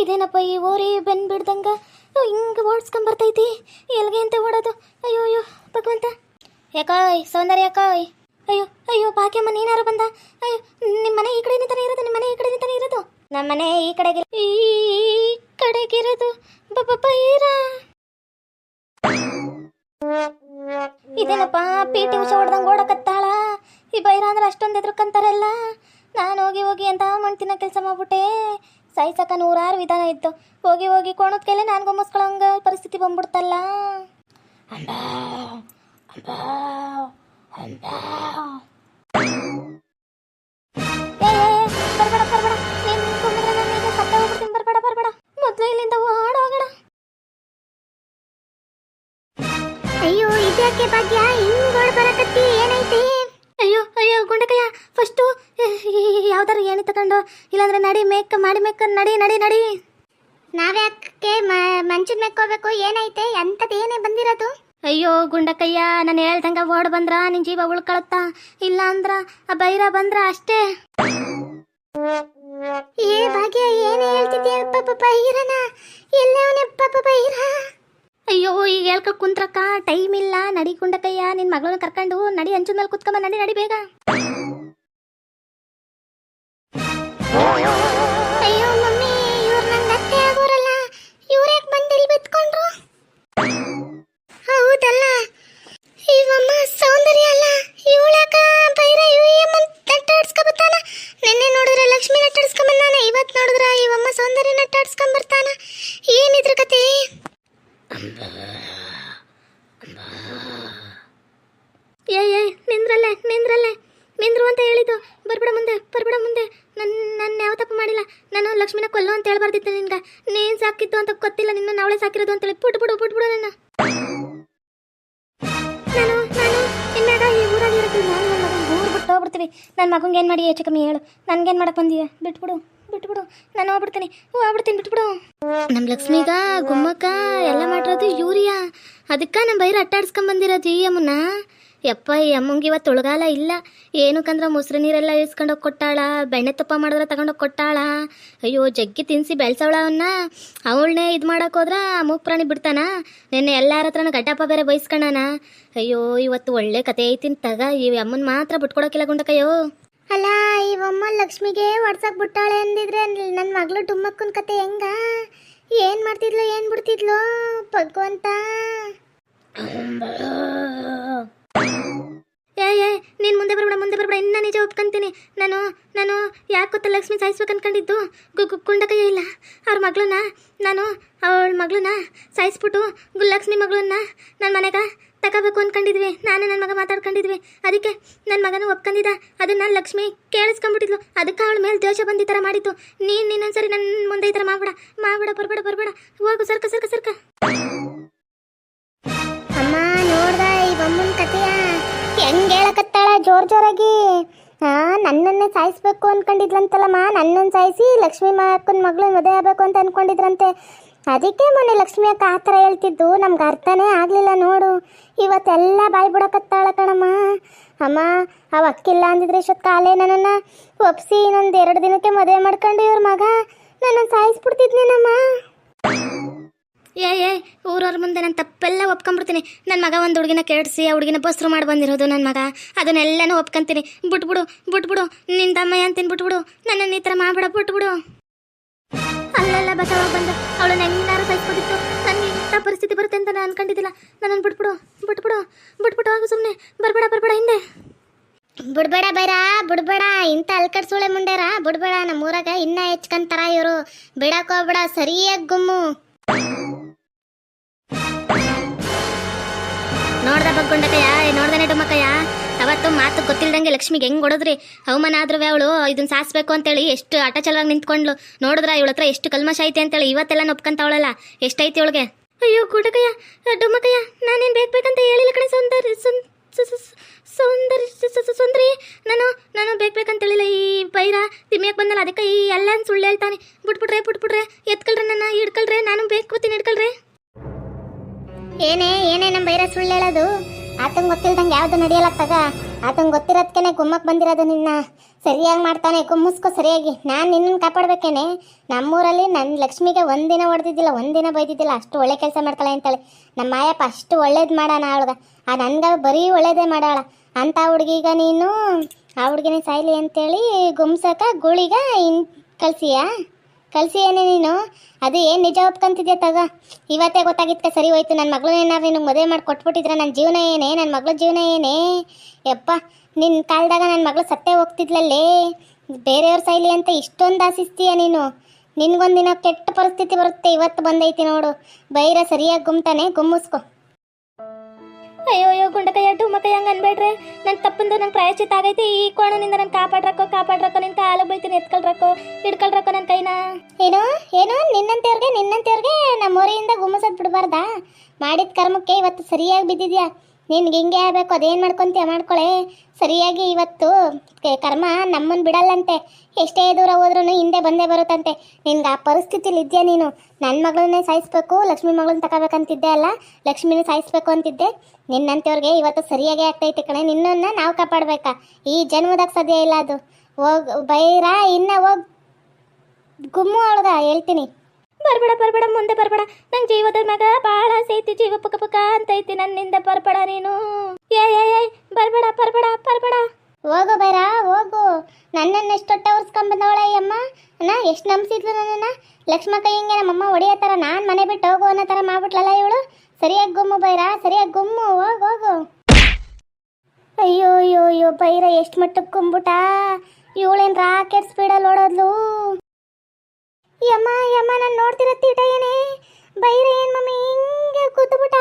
ಇದೇನಪ್ಪ ಈ ಓರಿ ಬೆನ್ ಬಿಡ್ದಂಗ ಹಿಂಗೆ ಓಡಿಸ್ಕೊಂಬರ್ತೈತಿ ಎಲ್ಗೆ ಅಂತ ಓಡೋದು. ಅಯ್ಯೋ ಅಯ್ಯೋ ಭಗವಂತ. ಯಾಕೋಯ್ ಸೌಂದರ್ಯ ಯಾಕೋಯ್. ಅಯ್ಯೋ ಅಯ್ಯೋ ಭಾಗ್ಯಮ್ಮ ನೀನಾರು ಬಂದ. ಅಯ್ಯೋ ನಿಮ್ಮ ಮನೆ ಈ ಕಡೆ ನಿಂತಾನೆ ಇರೋದು, ನಿಮ್ಮ ಮನೆ ಈ ಕಡೆ ನಿಂತಾನೆ ಇರೋದು. ನಮ್ಮ ಮನೆ ಈ ಕಡೆಗಿರೋದು ಬೈರ. ಇದೇನಪ್ಪ ಪೀಟಿ ಉಷ ಹೊಡೆದಂಗೆ ಓಡಕತ್ತಾಳ ಈ ಬೈರ ಅಂದ್ರೆ ಅಷ್ಟೊಂದು ಎದ್ರಕಂತಾರಲ್ಲ. ನಾನು ಹೋಗಿ ಹೋಗಿ ಅಂತ ಮಾಡ್ತಿನ ಕೆಲಸ ಮಾಡ್ಬಿಟ್ಟೆ. ಸಾಯ್ಸಕ 100 ವಿಧಾನ ಇತ್ತು. ಹೋಗಿ ಹೋಗಿ ಕೋಣದ ಕೈಲೆ ನಾನು ಗೊಮ್ಮಸ್ಕೊಳ್ಳೋಂಗ ಪರಿಸ್ಥಿತಿ ಬಂದ್ಬಿಡ್ತಲ್ಲ. ಬರ್ಬೇಡ ಬರ್ಬೇಡ, ನೀನು ಕುಂದ್ರೆ ನಾನು ಈಗ ಸತ್ತ ಹೋಗ್ಬಿಡ್ತೀನಿ. ಬರ್ಬೇಡ ಬರ್ಬೇಡ, ಮೊದಲು ಇಲ್ಲಿಂದ ಓಡೋಗಣ. ಅಯ್ಯೋ ಇದ್ಯಾಕೆ ಭಾಗ್ಯ ಹಿಂಗ್ ಓಡ್ ಬರಕತ್ತಿ, ಏನೈತಿ? ಅಯ್ಯೋ ಅಯ್ಯೋ ಗುಂಡಕಯ್ಯ, ಫಸ್ಟು ಯಾವ್ದಾರು ಏಣಿ ತಗೊಂಡು ಇಲ್ಲಾಂದ್ರೆ ನಡಿ ಮೇಕ್ ಮಾಡಿ ಮೇಕ್ ನಡಿ ನಡಿ ನಡಿ. ನಾವ್ಯಾಕೆ ಮಂಚದ ಮೇಕೋಬೇಕು? ಏನೈತೆ ಅಂತದ್ ಏನೇ ಬಂದಿರೋದು? ಅಯ್ಯೋ ಗುಂಡಕಯ್ಯ, ನಾನು ಹೇಳ್ದಂಗ ಓಡ್ ಬಂದ್ರ ನಿನ್ ಜೀವ ಉಳ್ಕೊಳತ್ತ, ಇಲ್ಲ ಅಂದ್ರ ಆ ಬೈರ ಬಂದ್ರ ಅಷ್ಟೇ. ಏ ಭಾಗ್ಯ ಏನೇ ಹೇಳ್ತಿದ್ದೆ? ಬೈರನ ಎಲ್ಲವನೇ ಬೈರ? ಅಯ್ಯೋ ಈಗ ಹೇಳ್ಕ ಕುಂತ್ರಕ್ಕ ಟೈಮ್ ಇಲ್ಲ. ನಡಿ ಗುಂಡಕಯ್ಯ, ನಿನ್ ಮಗಳನ್ನ ಕರ್ಕೊಂಡು ನಡಿ, ಅಂಚದ ಮೇಲೆ ಕುತ್ಕೊಂಬ, ನಡಿ ನಡಿ ಬೇಗ. ಅಯ್ಯೋ ಮಮ್ಮಿ, ಇವ್ರು ನನ್ನ ಅತ್ತೆ ಆಗೋರಲ್ಲ, ಇವ್ರ್ಯಾಕೆ ಬಂದಿಲ್ಲಿ ಬಿತ್ಕೊಂಡ್ರು? ಹೌದಲ್ಲ, ಇವಮ್ಮ ಸೌಂದರ್ಯ ಅಲ್ಲ, ಇವಳ್ಯಾಕ ಬೈರ ನಟ್ಟಾಡ್ಸ್ಕೊಂಬತ್ತಾನ? ನಿನ್ನೆ ನೋಡಿದ್ರೆ ಲಕ್ಷ್ಮಿ ನಟ್ಟಾಡ್ಸ್ಕೊಂಬಂದಾನ, ಇವತ್ತು ನೋಡಿದ್ರ ಇವಮ್ಮ ಸೌಂದರ್ಯ ನಟ್ಟಾಡ್ಸ್ಕೊಂಬರ್ತಾನ. ಏನಿದ್ರ ಕತೆ? ಏ ನಿಂದ್ರಲ್ಲೇ ನಿಂದ್ರಲ್ಲೇ ನಿಂದ್ರು ಅಂತ ಹೇಳಿದ್ದು. ಬರ್ಬೇಡ ಮುಂದೆ, ಬರ್ಬೇಡ ಮುಂದೆ. ನನ್ನ ಯಾವ ತಪ್ಪು ಮಾಡಿಲ್ಲ. ನಾನು ಲಕ್ಷ್ಮಿನ ಕೊಲ್ಲೋ ಅಂತ ಹೇಳ್ಬಾರ್ದಿತ್ತು ನಿನ್ಗೆ. ನೀನು ಸಾಕಿತ್ತು ಅಂತ ಗೊತ್ತಿಲ್ಲ, ನಿನ್ನ ಅವಳೆ ಸಾಕಿರೋದು ಅಂತೇಳಿ ಬಿಟ್ಬಿಡು ಬಿಟ್ಬಿಡು ನನ್ನ. ನಾನು ಇನ್ನಾಗ ಈ ಊರಾಗಿ ಇರ್ತೀವಿ. ನಾನು ನನ್ನ ಮಗನ ಊರು ಬಿಟ್ಟು ಹೋಗ್ಬಿಡ್ತೀವಿ. ನನ್ನ ಮಗಂಗೆ ಏನು ಮಾಡಿ ಹೆಚ್ಚು ಕಮ್ಮಿ ಹೇಳು. ನನ್ಗೇನು ಮಾಡಕ್ಕೆ ಬಂದೀಯ? ಬಿಟ್ಬಿಡು ಬಿಟ್ಬಿಡು, ನಾನು ಹೋಗ್ಬಿಡ್ತೀನಿ ಬಿಟ್ಬಿಡು. ನಮ್ಮ ಲಕ್ಷ್ಮಿಗ ಗುಮ್ಮಕ್ಕ ಎಲ್ಲ ಮಾಡಿರೋದು ಯೂರಿಯಾ. ಅದಕ್ಕೆ ನಮ್ಮ ಬೈರ ಅಟ್ಟಾಡ್ಸ್ಕೊಂಡ್ ಬಂದಿರೋದು ಈ ಅಮ್ಮನ. ಯಪ್ಪ, ಈ ಅಮ್ಮಂಗೆ ಇವತ್ತು ಉಳಗಾಲ ಇಲ್ಲ. ಏನಕ್ಕಂದ್ರೆ ಮೊಸರು ನೀರೆಲ್ಲ ಇಳಿಸ್ಕೊಂಡೋಗಿ ಕೊಟ್ಟಾಳ, ಬೆಣ್ಣೆ ತುಪ್ಪ ಮಾಡಿದ್ರೆ ತಗೊಂಡೋಗಿ ಕೊಟ್ಟಾಳ. ಅಯ್ಯೋ ಜಗ್ಗಿ ತಿನ್ನಿಸಿ ಬೆಳೆಸವಳ ಅವಳನ್ನೇ ಇದು ಮಾಡೋಕ್ಕೋದ್ರೆ ಮೂಗ್ ಪ್ರಾಣಿ ಬಿಡ್ತಾನ. ನಿನ್ನೆ ಎಲ್ಲರ ಹತ್ರನೂ ಗಡ್ಡಪ್ಪ ಬೇರೆ ಬಯಸ್ಕೊಂಡಾನ. ಅಯ್ಯೋ ಇವತ್ತು ಒಳ್ಳೆ ಕತೆ ಐತಿನ್ ತಗ. ಈ ಅಮ್ಮನ ಮಾತ್ರ ಬಿಟ್ಕೊಡೋಕಿಲ್ಲ ಗುಂಡಕಯ್ಯೋ. ಅಲ್ಲ, ಇವಮ್ಮ ಲಕ್ಷ್ಮಿಗೆ ಹೊಡ್ಸಕ್ ಬಿಟ್ಟಾಳೆ ಅಂದಿದ್ರೆ ನನ್ನ ಮಗಳು ಡುಮ್ಮಕ್ಕನ ಕತೆ ಹೆಂಗ? ಏನು ಮಾಡ್ತಿದ್ಲು, ಏನು ಬಿಡ್ತಿದ್ಲು ಭಗವಂತ? ಏ ನೀನು ಮುಂದೆ ಬರ್ಬೇಡ, ಮುಂದೆ ಬರ್ಬೇಡ. ಇನ್ನ ನಿಜ ಒಪ್ಕೊಂತೀನಿ. ನಾನು ಯಾಕೆ ಗೊತ್ತ ಲಕ್ಷ್ಮಿ ಸಾಯಿಸ್ಬೇಕು ಅನ್ಕೊಂಡಿದ್ದು? ಗುಂಡಕಯ್ಯ ಇಲ್ಲ, ಅವ್ರ ಮಗಳನ್ನ ಅವಳ ಮಗಳನ್ನ ಸಾಯಿಸ್ಬಿಟ್ಟು ಲಕ್ಷ್ಮಿ ಮಗಳನ್ನ ನನ್ನ ಮನೆಗೆ ತಗೋಬೇಕು ಅನ್ಕೊಂಡಿದ್ವಿ. ನಾನು ನನ್ನ ಮಗ ಮಾತಾಡ್ಕೊಂಡಿದ್ವಿ. ಅದಕ್ಕೆ ನನ್ನ ಮಗನ ಒಪ್ಕೊಂಡಿದ್ದ. ಅದನ್ನ ಲಕ್ಷ್ಮಿ ಕೇಳಿಸ್ಕೊಂಡ್ಬಿಟ್ಟಿದ್ಲು. ಅದಕ್ಕೆ ಅವಳ ಮೇಲೆ ದ್ವೇಷ ಬಂದು ಈ ಥರ ಮಾಡಿದ್ದು. ನೀನೊಂದ್ಸರಿ ನನ್ನ ಮುಂದೆ ಈ ಥರ ಮಾಡ್ಬೇಡ ಬರ್ಬೇಡ. ಹೋಗು, ಸರ್ಕ. ಅಮ್ಮ ನೋಡ್ದ ಈ ಬಮ್ಮನ ಕತೆಯ ಹೆಂಗ್ ಹೇಳಕತ್ತಾಳ ಜೋರಾಗಿ. ನನ್ನನ್ನೇ ಸಾಯಿಸ್ಬೇಕು ಅನ್ಕೊಂಡಿದ್ಲಂತಲ್ಲಮ್ಮ. ನನ್ನನ್ನು ಸಾಯಿಸಿ ಲಕ್ಷ್ಮಿ ಅಕ್ಕನ ಮಗಳು ಮದುವೆ ಆಗ್ಬೇಕು ಅಂತ ಅನ್ಕೊಂಡಿದ್ರಂತೆ. ಅದಕ್ಕೆ ಮೊನ್ನೆ ಲಕ್ಷ್ಮಿ ಅಕ್ಕ ಆ ಥರ ಹೇಳ್ತಿದ್ದು ನಮ್ಗೆ ಅರ್ಥನೇ ಆಗಲಿಲ್ಲ ನೋಡು. ಇವತ್ತೆಲ್ಲ ಬಾಯಿ ಬಿಡಕತ್ತಾಳ ಕಣಮ್ಮ. ಅಮ್ಮ ಅವ ಅಕ್ಕಿಲ್ಲ ಅಂದಿದ್ರೆ ಇಷ್ಟೊತ್ತು ಕಾಲೇ ನನ್ನನ್ನು ಒಪ್ಸಿ ಇನ್ನೊಂದು 2 ದಿನಕ್ಕೆ ಮದುವೆ ಮಾಡ್ಕೊಂಡು ಇವ್ರ ಮಗ ನನ್ನನ್ನು ಸಾಯಿಸ್ಬಿಡ್ತಿದ್ನೇನಮ್ಮ. ಏ ಊರವ್ರ ಮುಂದೆ ನಾನು ತಪ್ಪೆಲ್ಲ ಒಪ್ಕೊಂಡ್ಬಿಡ್ತೀನಿ. ನನ್ನ ಮಗ ಒಂದು ಹುಡುಗಿನ ಕೆಡಿಸಿ ಆ ಹುಡುಗಿನ ಬಸ್ರು ಮಾಡಿ ಬಂದಿರೋದು ನನ್ನ ಮಗ. ಅದನ್ನೆಲ್ಲನೂ ಒಪ್ಕೊಂತೀನಿ. ಬಿಟ್ಬಿಡು ನಿನ್ನ ತಮ್ಮಯ್ಯ ಅಂತೀನಿ. ಬಿಟ್ಬಿಡು, ನನ್ನನ್ನು ಈ ಥರ ಮಾಡ್ಬೇಡ, ಬಿಟ್ಬಿಡು. ಅಲ್ಲೆಲ್ಲ ಬಸವ ಬಂದ ಅವಳನ್ನ ಹೆಂಗಾರು ಸಾಯಿಸ್ಬೋದಿತ್ತು. ನನಗೆ ಇಂಥ ಪರಿಸ್ಥಿತಿ ಬರುತ್ತೆ ಅಂತ ನಾನು ಅನ್ಕೊಂಡಿದ್ದಿಲ್ಲ. ನನ್ನನ್ನು ಬಿಟ್ಬಿಡು ಆಗು, ಸುಮ್ಮನೆ ಬರ್ಬೇಡ ಹಿಂದೆ. ಬಿಡ್ಬೇಡ ಬೈರಾ, ಬಿಡ್ಬೇಡ. ಇಂಥ ಅಲ್ಕಡ್ಸೋಳೆ ಮುಂಡೇರ ಬಿಡ್ಬೇಡ. ನಮ್ಮೂರಾಗ ಇನ್ನೂ ಹೆಚ್ಕೊಂತಾರ ಇವರು. ಬಿಡಕೋಗ್ಬೇಡ, ಸರಿಯಾಗಿ ಗುಮ್ಮು. ನೋಡ್ದ ಬಗ್ಗೊಂಡಕಯ್ಯ, ನೋಡ್ದೇನೆ ಡುಮ್ಮಕ್ಕಯ್ಯ. ಅವತ್ತು ಮಾತು ಗೊತ್ತಿಲ್ದಂಗೆ ಲಕ್ಷ್ಮಿಗೆ ಹೆಂಗ್ ಹೊಡೋದ್ರಿ. ಅವಮಾನ ಆದ್ರೂ ಅವಳು ಇದನ್ನ ಸಾಯಿಸ್ಬೇಕು ಅಂತೇಳಿ ಎಷ್ಟು ಅಟಚಲವಾಗಿ ನಿಂತ್ಕೊಂಡ್ಲು. ನೋಡಿದ್ರ ಇವಳ ಹತ್ರ ಎಷ್ಟು ಕಲ್ಮಶ ಐತೆ ಅಂತೇಳಿ ಇವತ್ತೆಲ್ಲ ನೊಪ್ಕೊಂತವಳಲ್ಲ. ಎಷ್ಟೈತಿ ಅವಳಿಗೆ? ಅಯ್ಯೋ ಗುಂಡಕಯ್ಯ, ಡುಮ್ಮಕ್ಕಯ್ಯ, ನಾನೇನು ಬೇಕಂತ ಹೇಳಿಲ್ಲ ಕಣೆ ಸುಂದರಿ. ನಾನು ಬೇಕಂತ ಹೇಳಿಲ್ಲ. ಈ ಬೈರ ತಿಮ್ಮಿಯಕ್ಕೆ ಬಂದಲ್ಲ, ಅದಕ್ಕೆ ಈ ಎಲ್ಲ ಸುಳ್ಳು ಹೇಳ್ತಾನೆ. ಬಿಟ್ಬಿಟ್ರೆ ಎತ್ಕೊಳ್ರೆ, ನನ್ನ ಹಿಡ್ಕೊಳ್ರೆ. ನಾನು ಬೇಕೋತೀನಿ, ಹಿಡ್ಕೊಳ್ರೆ. ಏನೇ ನಮ್ಮ ಬೈರ ಸುಳ್ಳು ಹೇಳೋದು? ಆತಂಗೆ ಗೊತ್ತಿಲ್ದಂಗೆ ಯಾವುದು ನಡೆಯಲ್ಲ ತಗ. ಆತಂಗೆ ಗೊತ್ತಿರೋದಕ್ಕೆ ಗುಮ್ಮಕ್ಕೆ ಬಂದಿರೋದು ನಿನ್ನ ಸರಿಯಾಗಿ ಮಾಡ್ತಾನೆ, ಕುಮ್ಮಸ್ಕೊ ಸರಿಯಾಗಿ. ನಾನು ನಿನ್ನನ್ನು ಕಾಪಾಡ್ಬೇಕೇನೆ. ನಮ್ಮೂರಲ್ಲಿ ನನ್ನ ಲಕ್ಷ್ಮಿಗೆ ಒಂದಿನ ಹೊಡೆದಿದ್ದಿಲ್ಲ, ಒಂದಿನ ಬೈದಿದ್ದಿಲ್ಲ. ಅಷ್ಟು ಒಳ್ಳೆ ಕೆಲಸ ಮಾಡ್ತಾಳೆ ಅಂತೇಳಿ ನಮ್ಮ ಮಾಯಪ್ಪ ಅಷ್ಟು ಒಳ್ಳೇದು ಮಾಡೋಣ ಅವಳಿಗೆ. ನನಗೆ ಬರೀ ಒಳ್ಳೇದೇ ಮಾಡಾಳ ಅಂತ ಹುಡುಗಿಗ ನೀನು ಆ ಹುಡುಗಿನೇ ಸಾಯ್ಲಿ ಅಂತೇಳಿ ಗುಮ್ಸಕ ಗುಳಿಗ ಕಳ್ಸಿಯೇನೆ ನೀನು. ಅದು ಏನು ನಿಜ ಒಪ್ಕೊಂತಿದ್ಯಾ ತಗ. ಇವತ್ತೇ ಗೊತ್ತಾಗಿದ್ಕೆ ಸರಿ ಹೋಯ್ತು. ನನ್ನ ಮಗಳು ಏನಾರು ನಿನಗೆ ಮದುವೆ ಮಾಡಿ ಕೊಟ್ಬಿಟ್ಟಿದ್ರೆ ನನ್ನ ಜೀವನ ಏನೇ, ನನ್ನ ಮಗಳ ಜೀವನ ಏನೇ ಯಪ್ಪ. ನಿನ್ನ ಕಾಲದಾಗ ನನ್ನ ಮಗಳು ಸತ್ತೇ ಹೋಗ್ತಿದ್ಲಲ್ಲೇ. ಬೇರೆಯವ್ರ ಸೈಲಿ ಅಂತ ಇಷ್ಟೊಂದು ಆಶಿಸ್ತೀಯ ನೀನು. ನಿನ್ಗೊಂದಿನ ಕೆಟ್ಟ ಪರಿಸ್ಥಿತಿ ಬರುತ್ತೆ. ಇವತ್ತು ಬಂದೈತಿ ನೋಡು. ಬೈರ ಸರಿಯಾಗಿ ಗುಮ್ತಾನೆ, ಗುಮ್ಮಿಸ್ಕೊ. ಅಯ್ಯೋ ಅಯ್ಯೋ ಗುಂಡಕಯ್ಯ ಡುಮ್ಮಕಯ್ಯ ಹಂಗೆ ಅನ್ಬೇಡ್ರೆ. ನನ್ನ ತಪ್ಪಂದು ನಂಗೆ ಪ್ರಾಯಶ್ಚಿತ್ತ ಆಗೈತಿ. ಈ ಕೋಣನಿಂದ ನಾನು ಕಾಪಾಡ್ರಕ್ಕೋ ನಿನ್ನ ಕಾಲು ಬೈತೀನಿ. ಹಿಡ್ಕೊಳ್ರಕ್ಕೋ ನನ್ನ ಕೈನ. ಏನು ನಿನ್ನಂತೇವ್ರಿಗೆ ನಮ್ಮ ಊರಿಯಿಂದ ಗುಮ್ಮಸೋದು ಬಿಡಬಾರ್ದಾ? ಮಾಡಿದ ಕರ್ಮಕ್ಕೆ ಇವತ್ತು ಸರಿಯಾಗಿ ಬಿದ್ದಿದ್ಯಾ. ನಿನ್ಗೆ ಹಿಂಗೆ ಆಗಬೇಕು, ಅದೇನು ಮಾಡ್ಕೊತೀಯ ಮಾಡ್ಕೊಳೆ. ಸರಿಯಾಗಿ ಇವತ್ತು ಕರ್ಮ ನಮ್ಮನ್ನು ಬಿಡಲ್ಲಂತೆ. ಎಷ್ಟೇ ದೂರ ಹೋದ್ರೂ ಹಿಂದೆ ಬಂದೇ ಬರುತ್ತಂತೆ. ನಿನ್ಗೆ ಆ ಪರಿಸ್ಥಿತಿಲಿ ಇದೆಯಾ ನೀನು? ನನ್ನ ಮಗಳನ್ನೇ ಸಾಯಿಸ್ಬೇಕು, ಲಕ್ಷ್ಮಿ ಮಗಳನ್ನ ತಗೋಬೇಕಂತಿದ್ದೆ ಅಲ್ಲ, ಲಕ್ಷ್ಮಿನ ಸಾಯಿಸ್ಬೇಕು ಅಂತಿದ್ದೆ. ನಿನ್ನಂತವ್ರಿಗೆ ಇವತ್ತು ಸರಿಯಾಗಿ ಆಗ್ತೈತೆ ಕಣೆ. ನಿನ್ನನ್ನು ನಾವು ಕಾಪಾಡಬೇಕಾ? ಈ ಜನ್ಮದಾಗ ಸಾಧ್ಯ ಇಲ್ಲ ಅದು. ಬೈರಾ ಹೋಗಿ ಗುಮ್ಮು ಅವಳಗ ಹೇಳ್ತೀನಿ. ಬರ್ಬೇಡ ಮುಂದೆ ಬರ್ಬೇಡ. ನಂಗೆ ಜೀವದ ಮಗ ಭಾಳ ಆಸೆ ಜೀವ ಪಕ್ಕ ಅಂತೈತಿ. ನನ್ನಿಂದ ಬರ್ಬೇಡ ನೀನು. ಬರ್ಬೇಡ ಹೋಗು ಬೈರಾ ಹೋಗು. ನನ್ನನ್ನು ಎಷ್ಟು ಹೊಟ್ಟೆ ಉರ್ಸ್ಕೊಂಡ್ಬಂದವಳೆ ಅಮ್ಮ. ಎಷ್ಟು ನಂಬಿಸಿದ್ಲು ನನ್ನನ್ನು. ಲಕ್ಷ್ಮಕ್ಕ ಹಿಂಗೆ ನಮ್ಮಮ್ಮ ಹೊಡೆಯೋ ಥರ ನಾನು ಮನೆ ಬಿಟ್ಟು ಹೋಗು ಅನ್ನೋ ಥರ ಮಾಡ್ಬಿಟ್ಲಲ್ಲ ಇವಳು. ಸರಿಯಾಗಿ ಗುಮ್ಮು ಬೈರಾ, ಸರಿಯಾಗಿ ಗುಮ್ಮು. ಹೋಗು. ಅಯ್ಯೋ ಬೈರ ಎಷ್ಟು ಮಟ್ಟಕ್ಕೆ ಕುಂಬಿಟ. ಇವಳೇನು ರಾಕೆಟ್ ಸ್ಪೀಡಲ್ಲಿ ಓಡೋದ್ಲು. ಯಮ್ಮ ನಾನು ನೋಡ್ತಿರತ್ತಿ ಏನೇ ಬೈರ ಏನ್ ಮಮ್ಮಿ ಹಿಂಗೆ ಕೂತ್ಬಿಟ್ಟ.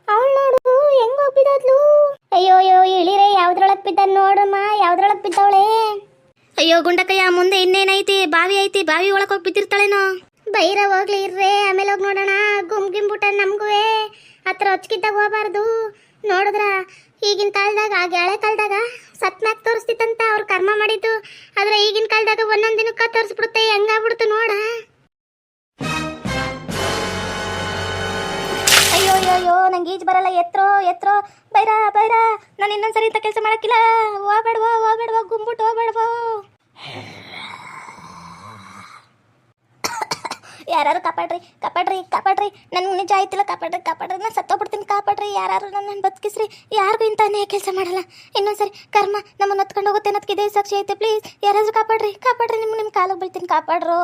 ಅವಳು ನೋಡು ಹೆಂಗ್ ಹೋಗ್ಬಿದ್ದೋದ್ಲು. ಅಯ್ಯೋ ಇಳಿರೆ ಯಾವ್ದ್ರೊಳಗೆ ಬಿದ್ದ ನೋಡಮ್ಮ, ಯಾವ್ದ್ರೊಳಗೆ ಬಿದ್ದವಳೆ. ಅಯ್ಯೋ ಗುಂಡಕಯ್ಯ, ಮುಂದೆ ಇನ್ನೇನೈತಿ? ಬಾವಿ ಐತಿ, ಬಾವಿ ಒಳಗೆ ಹೋಗಿ ಬಿದ್ದಿರ್ತಾಳೇನೋ. ಬೈರ ಹೋಗ್ಲಿ ಇರ್ರೆ, ಆಮೇಲೆ ಹೋಗಿ ನೋಡೋಣ. ಗುಮ್ಗಿಂಬಿಟ್ಟ ನಮ್ಗುವೆ ಹತ್ರ ಹೊಚ್ಕಿದ್ದಾಗ ಹೋಗಬಾರ್ದು. ನೋಡಿದ್ರ ಈಗಿನ ಕಾಲದಾಗ ಹಳೆ ಕಾಲದಾಗ ಸತ್ಮ್ಯಾಗ ತೋರಿಸ್ತಿತ್ತಂತ ಅವ್ರು ಕರ್ಮ ಮಾಡಿದ್ದು. ಆದ್ರೆ ಈಗಿನ ಕಾಲದಾಗ ಒಂದೊಂದು ದಿನಕ್ಕ ತೋರಿಸ್ಬಿಡುತ್ತೆ. ಹೆಂಗಾಗ್ಬಿಡ್ತು ನೋಡ. ಅಯ್ಯೋ ನಂಗೆ ಈಜು ಬರಲ್ಲ. ಎತ್ರೋ ಬೈರ ನಾನು ಇನ್ನೊಂದ್ಸರಿ ಇಂಥ ಕೆಲಸ ಮಾಡಕ್ಕಿಲ್ಲ. ಹೋಗ್ಬೇಡ್ವೋ ಗುಂಬಿಟ್ಟು ಹೋಗ್ಬೇಡ್ವೋ. ಯಾರು ಕಾಪಾಡ್ರಿ. ನನ್ಗೆ ನಿಜ ಆಯ್ತಿಲ್ಲ. ಕಾಪಾಡ್ರಿ ನಾನು ಸತ್ತೋಗ್ಬಿಡ್ತೀನಿ. ಕಾಪಾಡ್ರಿ ಯಾರು ನನ್ನನ್ನು ಬದುಕಿಸ್ರಿ. ಯಾರಿಗೂ ಇಂತಾನೇ ಕೆಲಸ ಮಾಡಲ್ಲ. ಇನ್ನೊಂದ್ಸರಿ ಕರ್ಮ ನಮ್ಮನ್ನು ಹೊತ್ಕೊಂಡು ಹೋಗುತ್ತೆ ಅನ್ನೋದಕ್ಕೆ ಇದೇ ಸಾಕ್ಷಿ ಐತೆ. ಪ್ಲೀಸ್ ಯಾರಾದ್ರೂ ಕಾಪಾಡ್ರಿ. ನಿಮ್ಮ ಕಾಲಿಗೆ ಬೀಳ್ತೀನಿ. ಕಾಪಾಡ್ರೋ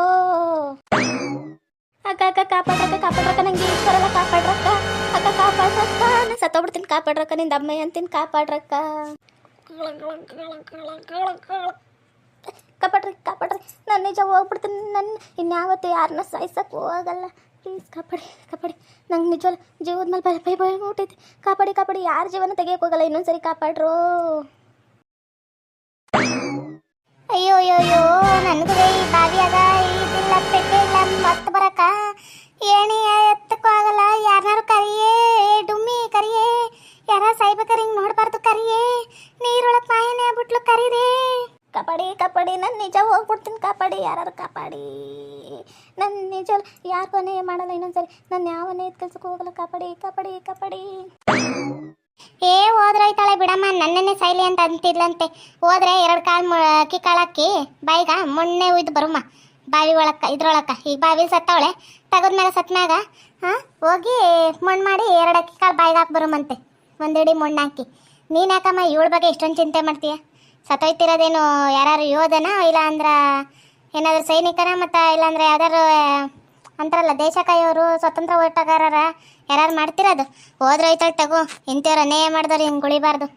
ಅಕ್ಕ ಕಾಪಾಡ್ರಕ್ಕ. ನಂಗೆ ಈಜು ಬರಲ್ಲ. ಕಾಪಾಡ್ರಕ್ಕ ನಾನು ಸತ್ತೋಗ್ಬಿಡ್ತೀನಿ. ಕಾಪಾಡ್ರಕ್ಕ. ನಿಂದ ಅಮ್ಮಯ್ಯ ಅಂತೀನಿ. ಕಾಪಾಡ್ರಕ್ಕ. ಕಾಪಾಡ್ರಿ ನಾನು ನಿಜ ಹೋಗ್ಬಿಡ್ತೀನಿ. ನನ್ನ ಇನ್ಯಾವತ್ತು ಯಾರನ್ನ ಸಾಯಿಸಕ್ಕೆ ಹೋಗಲ್ಲ. ಪ್ಲೀಸ್ ಕಾಪಾಡಿ. ನಂಗೆ ನಿಜವಲ್ಲ ಜೀವದ ಮೇಲೆ ಭಯ ಹುಟ್ಟೈತಿ. ಕಾಪಾಡಿ ಯಾರ ಜೀವನ ತೆಗಿಯಕ್ಕೆ ಹೋಗಲ್ಲ. ಇನ್ನೊಂದ್ಸರಿ ಕಾಪಾಡ್ರು. ಅಯ್ಯೋ ನನಗೂ ಈ ಬಾವಿಯಾಗ ಇದಿಲ್ಲ, ಪೆಟ್ಟೆ ಇಲ್ಲ, ಮತ್ತೆ ಬರಕ ಏಣಿ ಎತ್ತಕ್ಕೂ ಆಗಲ್ಲ. ಯಾರನ್ನಾರು ಕರಿಯೇ ಡುಮ್ಮಿ ಕರಿಯೇ. ಯಾರ ಸಾಯ್ಬೇಕಾರೆ ಹಿಂಗೆ ನೋಡಬಾರ್ದು. ಕರಿಯೇ ನೀರೊಳಗೆ ಮಾಯನೇ ಆಗ್ಬಿಟ್ಲು. ಕರೀರೇ. ಕಾಪಾಡಿ ನಾನು ನಿಜ ಹೋಗ್ಬಿಡ್ತೀನಿ. ಕಾಪಾಡಿ ಯಾರು ಕಾಪಾಡಿ. ನನ್ನ ನಿಜ ಯಾರಿಗೂ ಮಾಡಲ್ಲ. ಇನ್ನೊಂದ್ಸರಿ ನಾನು ಯಾವನ್ನೇ ಕೆಲ್ಸಕ್ಕೆ ಹೋಗಲ್ಲ. ಕಾಪಾಡಿ. ಹೋದ್ರೈತಾಳೆ ಬಿಡಮ್ಮ. ನನ್ನನ್ನೇ ಸಾಯ್ಲಿ ಅಂತ ಅಂತಿದ್ಲಂತೆ. ಹೋದ್ರೆ 2 ಕಾಳು ಕಾಳಾಕಿ ಬಾಯಿಗ ಮೊನ್ನೆ ಉಯ್ದು ಬರುಮ್ಮ ಬಾವಿ ಇದ್ರೊಳಕ್ಕ. ಈಗ ಬಾವಿ ಸತ್ತವಳೆ. ತೆಗೆದ್ಮೇಲೆ ಸತ್ಮ್ಯಾಗ ಹೋಗಿ ಮಣ್ಣು ಮಾಡಿ 2 ಅಕ್ಕಿ ಕಾಳು ಬಾಯಿಗೆ ಹಾಕಿ ಬರುಮಂತೆ. ಒಂದಿಡಿ ಮಣ್ಣು ಹಾಕಿ. ನೀನು ಯಾಕಮ್ಮ ಇವಳ ಬಗ್ಗೆ ಇಷ್ಟೊಂದು ಚಿಂತೆ ಮಾಡ್ತೀಯ? ಸತ್ತೋಯ್ತಿರೋದೇನು ಯಾರು ಯೋಧನ, ಇಲ್ಲ ಅಂದ್ರೆ ಏನಾದರೂ ಸೈನಿಕನ, ಮತ್ತು ಇಲ್ಲಾಂದ್ರೆ ಯಾವ್ದಾರು ಅಂತಾರಲ್ಲ ದೇಶ ಕಾಯೋರು, ಸ್ವತಂತ್ರ ಹೋರಾಟಗಾರರ ಯಾರು ಮಾಡ್ತಿರೋದು? ಹೋದ್ರೈತಾಳೆ ತಗೋ. ಇಂಥವ್ರು ಅನ್ಯಾಯ ಮಾಡಿದವ್ರು ಹಿಂಗೆ ಗುಳಿಬಾರ್ದು.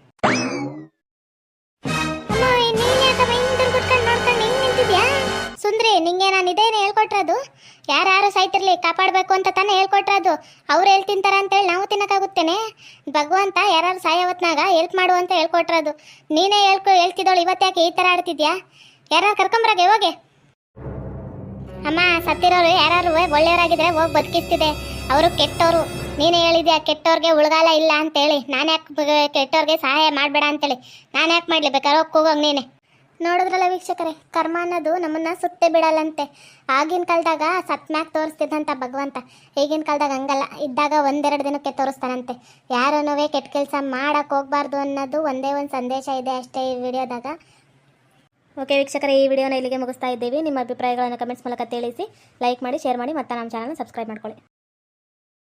ಸುಂದ್ರಿ ನಿಂಗೆ ನಾನು ಇದೇನು ಹೇಳ್ಕೊಟ್ರದು? ಯಾರು ಸಾಯ್ತಿರ್ಲಿ ಕಾಪಾಡಬೇಕು ಅಂತ ತಾನೇ ಹೇಳ್ಕೊಟ್ರದು. ಅವ್ರು ಹೇಳ್ತಿಂತಾರ ಅಂತೇಳಿ ನಾವು ತಿನ್ನಕ್ಕಾಗುತ್ತೇನೆ? ಭಗವಂತ ಯಾರು ಸಾಯವತ್ನಾಗ ಹೆಲ್ಪ್ ಮಾಡು ಅಂತ ಹೇಳ್ಕೊಟ್ರದು. ನೀನೇ ಹೇಳ್ತಿದ್ದವಳು ಇವತ್ತ್ಯಾಕೆ ಈ ಥರ ಆಡ್ತಿದ್ಯಾ? ಯಾರು ಕರ್ಕೊಂಬರಾಗೆ ಹೋಗಿ. ಅಮ್ಮ ಸತ್ತಿರೋರು ಯಾರು ಒಳ್ಳೆಯವರಾಗಿದ್ರೆ ಹೋಗಿ ಬದುಕಿಸ್ತಿದೆ. ಅವರು ಕೆಟ್ಟವರು. ನೀನೇ ಹೇಳಿದ್ಯಾ ಕೆಟ್ಟವ್ರಿಗೆ ಉಳ್ಗಾಲ ಇಲ್ಲ ಅಂತೇಳಿ. ನಾನು ಯಾಕೆ ಕೆಟ್ಟವ್ರಿಗೆ ಸಹಾಯ ಮಾಡಬೇಡ ಅಂತೇಳಿ ನಾನು ಯಾಕೆ ಮಾಡಲಿ? ಬೇಕಾದ್ರೆ ಹೋಗೋಗಿ ನೀನೆ. ನೋಡಿದ್ರಲ್ಲ ವೀಕ್ಷಕರೇ, ಕರ್ಮ ಅನ್ನೋದು ನಮ್ಮನ್ನು ಸುತ್ತೇ ಬಿಡಲ್ಲಂತೆ. ಆಗಿನ ಕಾಲದಾಗ ಸತ್ಮ್ಯಾಗ ತೋರಿಸ್ತಿದ್ದಂಥ ಭಗವಂತ ಈಗಿನ ಕಾಲದಾಗ ಹಂಗಲ್ಲ. ಇದ್ದಾಗ 1-2 ದಿನಕ್ಕೆ ತೋರಿಸ್ತಾನಂತೆ. ಯಾರನ್ನೂ ಕೆಟ್ಟ ಕೆಲಸ ಮಾಡೋಕ್ಕೆ ಹೋಗ್ಬಾರ್ದು ಅನ್ನೋದು ಒಂದೇ ಒಂದು ಸಂದೇಶ ಇದೆ ಅಷ್ಟೇ ಈ ವಿಡಿಯೋದಾಗ. ಓಕೆ ವೀಕ್ಷಕರೇ, ಈ ವಿಡಿಯೋನ ಇಲ್ಲಿಗೆ ಮುಗಿಸ್ತಾ ಇದ್ದೀವಿ. ನಿಮ್ಮ ಅಭಿಪ್ರಾಯಗಳನ್ನು ಕಮೆಂಟ್ಸ್ ಮೂಲಕ ತಿಳಿಸಿ, ಲೈಕ್ ಮಾಡಿ, ಶೇರ್ ಮಾಡಿ, ಮತ್ತು ನಮ್ಮ ಚಾನಲ್ನ ಸಬ್ಸ್ಕ್ರೈಬ್ ಮಾಡ್ಕೊಳ್ಳಿ.